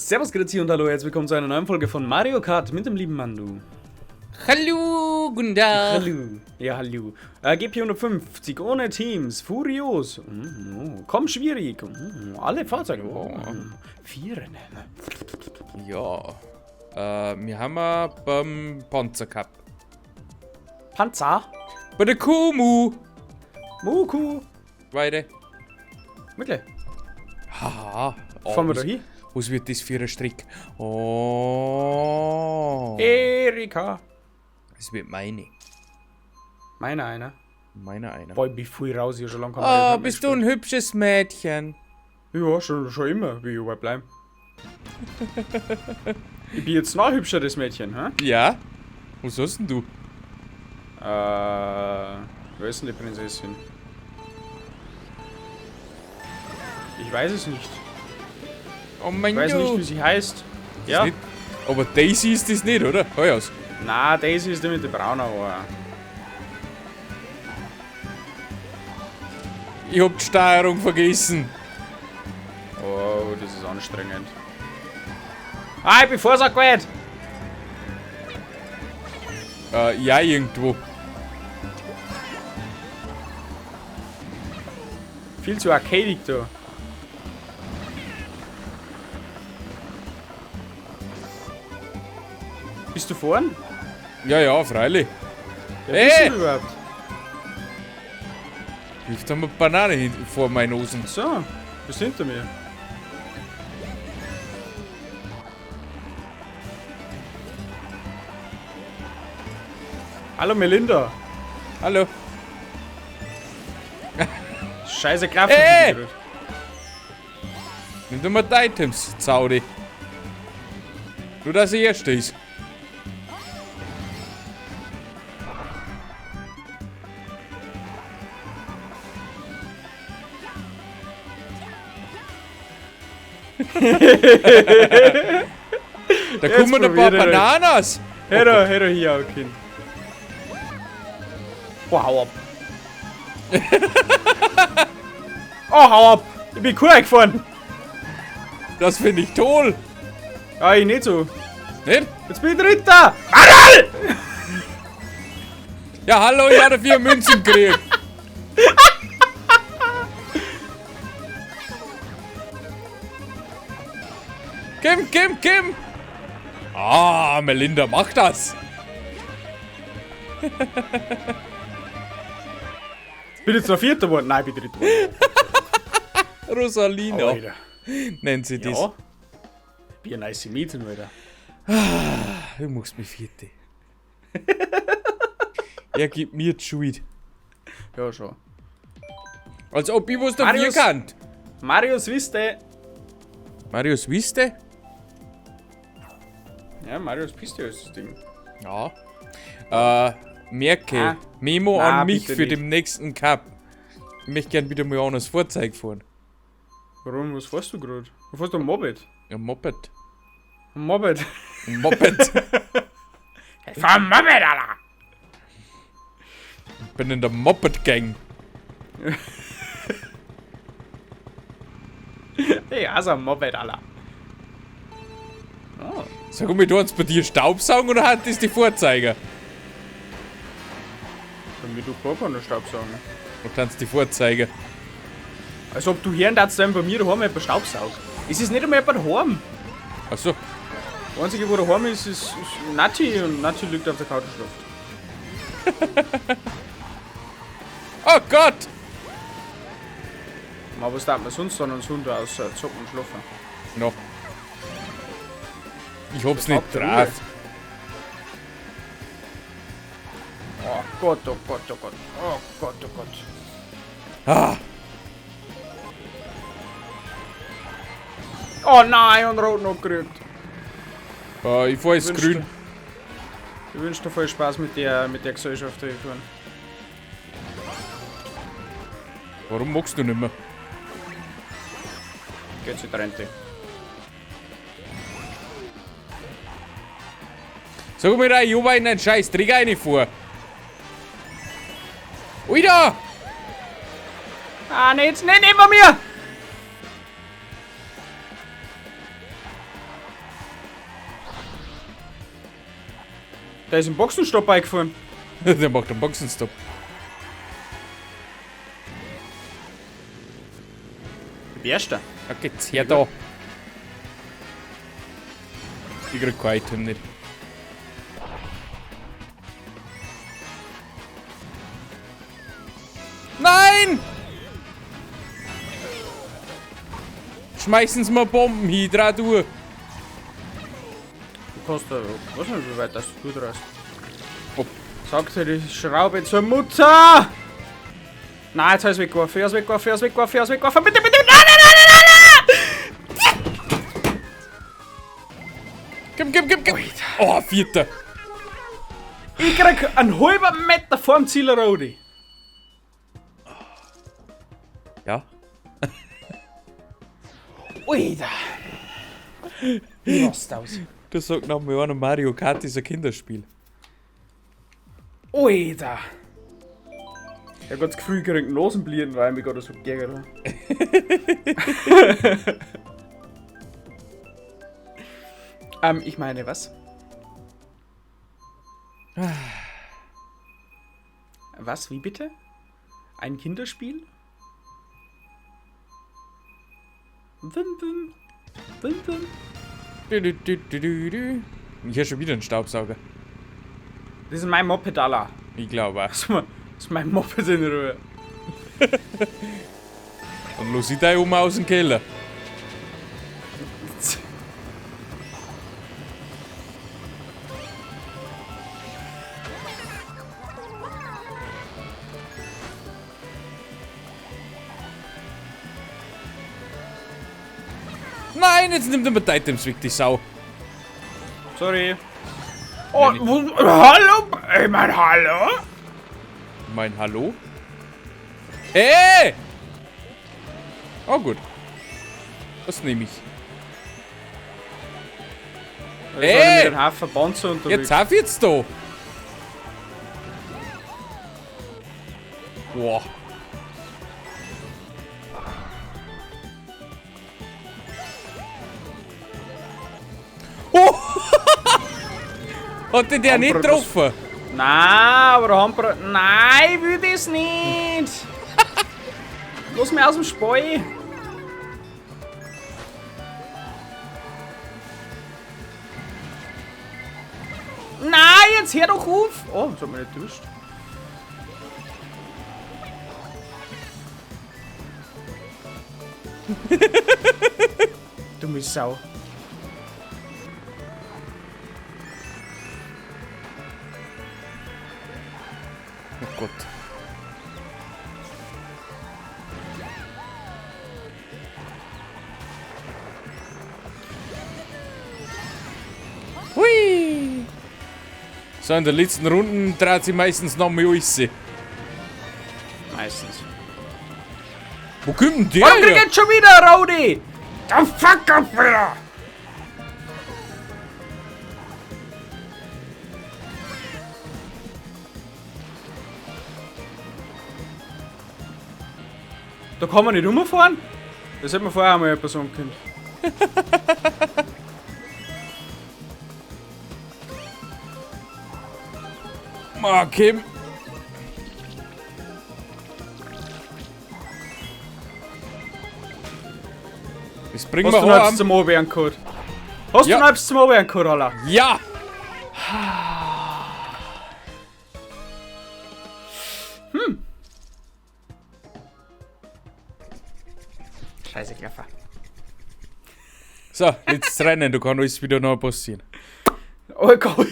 Servus, grüezi und hallo, herzlich willkommen zu einer neuen Folge von Mario Kart mit dem lieben Mandu. Hallo, guten Tag. Hallo. Ja, hallo. GP 150, ohne Teams, furios. Komm, schwierig. Alle Fahrzeuge. Vier Rennen. Ja, wir haben beim Panzer gehabt. Panzer. Bei der Kumu. Muku. Weiter. Wirklich? Haha. Fahren wir da hin? Was wird das für ein Strick? Oh. Erika. Das wird meine. Meiner einer. Meiner einer. Boah, ich bin voll raus hier, schon lange kann man Mario Kart Bist nicht du ein hübsches Mädchen? spielen. Ja, schon immer, wie ich überall bleiben. Ich bin jetzt noch hübscheres Mädchen, hä? Ja. Was hast denn du? Wer ist denn die Prinzessin? Ich weiß es nicht. Oh mein Ich weiß Gott. nicht, wie sie heißt. Ja? Nicht, aber Daisy ist das nicht, oder? Hör aus. Na, Daisy ist die mit den braunen Haaren. Ich hab die Steuerung vergessen. Oh, das ist anstrengend. Ah, ich bin vorsagweit! Ja, irgendwo. Viel zu arcadig da. Bist du vorn? Ja, freilich. Wer bist du überhaupt? Hilft haben wir Banane vor meinen Nosen. So, bist hinter mir. Hallo Melinda. Hallo. Scheiße Kraft. Ey! Nimm doch mal die Items, Zaudi. Nur dass er erst ist. Da kommen ein paar Bananas. Hör da hier auch, Kind. Oh, hau ab. Oh, hau ab. Ich bin Kuh gefahren. Das finde ich toll. Ja, ich nicht so. Nicht? Jetzt bin ich Dritter. Adal! Ja, hallo, ich hatte 4 Münzen gekriegt. Kim! Ah, Melinda, mach das. Bin jetzt noch Vierter geworden? Nein, ich bin Dritter geworden. Rosalina Alter. nennt sie das. Ja. Ich bin ein nice Mädchen, Alter. Du machst mich Vierte. Er gibt mir die Schuld. Ja, schon. Als ob ich was dafür Marius- kann. Marius Wiste. Marius Wiste? Ja, Marius Piste ist das Ding. Ja. Merke, Ah. Memo Na, an mich bitte für nicht. den nächsten Cup. Ich möchte gern wieder mal an das Fahrzeug fahren. Warum? Was fährst du gerade? Du fährst ein Moped. Ein Moped. Ein Moped. Ein Moped. Ich fahr ein Moped, Alter! Ich bin in der Moped-Gang. Ich hasse ein Moped, Alter. Oh. Sag mal, du hast bei dir Staubsaugen oder hat das die Vorzeiger? Damit du gar keine Staubsaugen. Du kannst die Vorzeiger. Als ob du hier darfst dann bei mir daheim jemand Staubsaugt. Es ist nicht einmal jemand daheim. Achso. Das einzige, wo daheim ist Nati und Nati liegt auf der Couch und schläft. Oh Gott! Aber was darf man sonst dann als Hund außer zocken und schlafen? No. Ich hab's Das nicht habt ihr drauf. Oh Gott, oh Gott, oh Gott. Oh Gott, oh Gott. Ah, Oh nein, und rot noch gekriegt. ich fahr jetzt grün. Ich wünsche dir viel Spaß mit der Gesellschaft hier fahren. Warum magst du nicht mehr? Geht zur Rente. Sag mir, ich hab in einen scheiß Trick reinfuhr. Ui da! Ah, nicht neben mir! Der ist im Boxenstopp eingefahren. Der macht einen Boxenstopp. Der Erste. Da geht's her da. Ich krieg kein Item nicht. Nein! Schmeißen Sie mal Bomben hin, dreh du. Du kannst da, ich weiß nicht, wie weit das du drehst. Oh. Sagt dir die Schraube zur Mutter! Nein, jetzt habe ich es weggeworfen, bitte, bitte, nein, nein, nein, nein, nein! Gib. Oh, 4. Ich krieg einen halben Meter vorm Ziel, Rodi. Ja. Alter. Wie rast aus. Du sagst nach mir an, Mario Kart ist ein Kinderspiel. Alter. Ich hab grad das Gefühl, ich krieg einen Nasenblieren, weil ich mich gerade so geärgert habe. Ich meine, was? Was, wie bitte? Ein Kinderspiel? Wim. Ich hab schon wieder einen Staubsauger. Das ist mein Moped, Alter. Ich glaube auch. Das ist mein Moped in Ruhe. Dann los ich dich aus dem Keller. Nein, jetzt nimmt er mir die Items weg, die Sau. Sorry. Oh, hallo? Ich mein, hallo? Mein Hallo? Hey! Oh gut. Das nehme ich. Ich bin mit einem Haufen Panzer unterwegs. Jetzt auf jetzt da. Boah. Oh! Hat den der nicht getroffen? Nein, aber Hamper. Nein, ich will das nicht. Lass mich aus dem Speu. Nein, jetzt hör doch auf. Oh, das hat mich nicht erwischt. Dumme Sau. Oh Gott. Hui! So, in der letzten Runde dreht sie meistens noch mal alles. Meistens. Wo kommt denn der? Warum krieg ich jetzt schon wieder, Rowdy? Der Fuck up wieder! Da kann man nicht rumfahren? Das hätte man vorher einmal eine Person können. Kim. Das bringen Hast wir du noch etwas heim. zum Anwehren gehabt? Hast Ja. du noch etwas zum Anwehren gehabt, Alter? Ja! Scheiße, Klaffer. So, jetzt rennen, da kann alles wieder noch passieren. Oh Gott.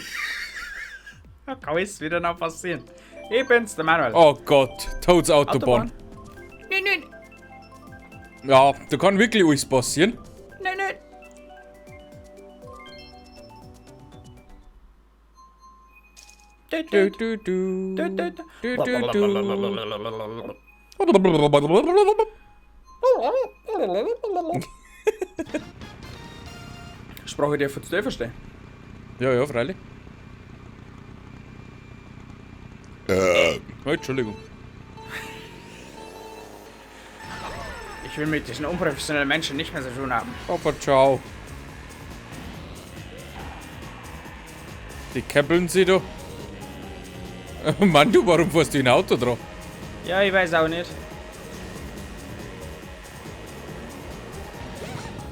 Da kann es wieder noch passieren. Ich bin's, der Manuel. Oh Gott, Toads Autobahn. Nein. Ja, da kann wirklich alles passieren. Nein. Du, du, du. Du, du, du. Sprache der von dir verstehen. Ja, freilich. Oh, Entschuldigung. Ich will mit diesen unprofessionellen Menschen nicht mehr zu tun haben. Papa, ciao. Die käppeln sie da. Oh Mann, du, warum fährst du in ein Auto drauf? Ja, ich weiß auch nicht.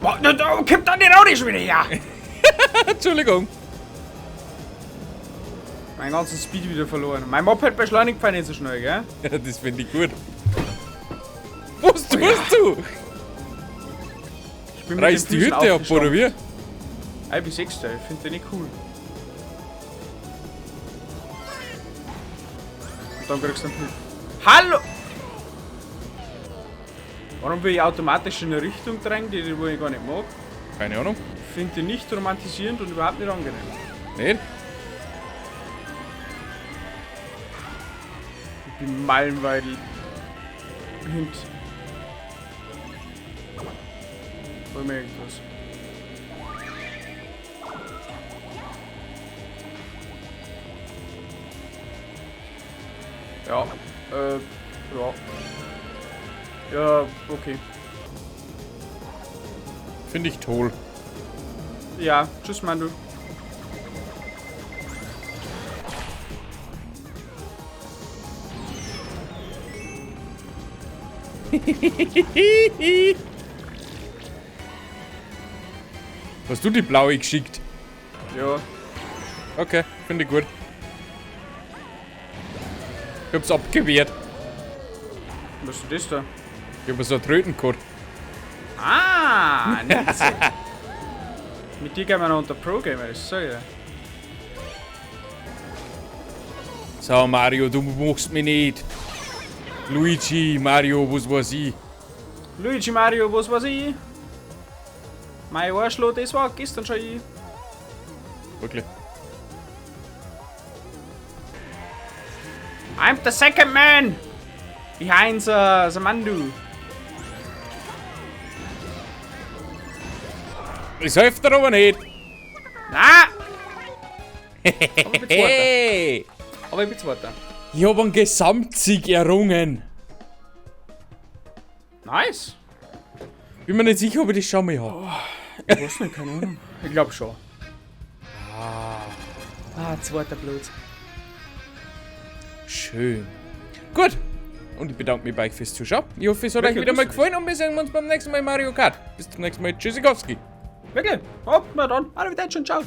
Boah, da kommt dann die Raudi schon wieder her. Entschuldigung. Mein ganzen Speed wieder verloren. Mein Moped beschleunigt fand nicht so schnell, gell? Ja, das finde ich gut. Was tust du? Ich bin mit Reißt den die Füßen Hütte ab, aufgestanden. oder wie? Ich bin Sechster, ich finde den nicht cool. Und dann kriegst du einen Punkt. Hallo! Warum will ich automatisch in eine Richtung drängen, die ich gar nicht mag? Keine Ahnung. Ich finde die nicht romantisierend und überhaupt nicht angenehm. Nicht? Ich bin meilenweit hint. Hol mir irgendwas. Ja, ja. Ja, okay. Finde ich toll. Ja, tschüss, Mandu. Hast du die blaue geschickt? Ja, Okay, finde ich gut. Ich hab's abgewehrt. was ist das da? Ich hab so einen Trötencode. Ah, Nitze. Mit dir gehen wir noch unter Pro-Gamer, das sag ich dir. So, Mario, du machst mich nicht. Luigi, Mario, was weiß ich. Luigi Mario, was weiß ich? Mein Arschloch, das war gestern schon ich. Wirklich. I'm the second man! Behind the Mandu. Das hilft dir aber nicht. Na! Aber ich bin Zweiter. Hey! Aber ich bin Zweiter. Ich hab einen Gesamtsieg errungen. Nice! Bin mir nicht sicher, ob ich das schon mal hab. Ich weiß nicht, keine Ahnung. Ich glaube schon. Ah, zweiter Blut. Schön. Gut. Und ich bedanke mich bei euch fürs Zuschauen. Ich hoffe, es hat euch Wirklich, wieder mal lustig. gefallen und wir sehen uns beim nächsten Mal in Mario Kart. Bis zum nächsten Mal. Tschüssikowski. Wirklich? Oh, na dann. Arrivederci, ciao.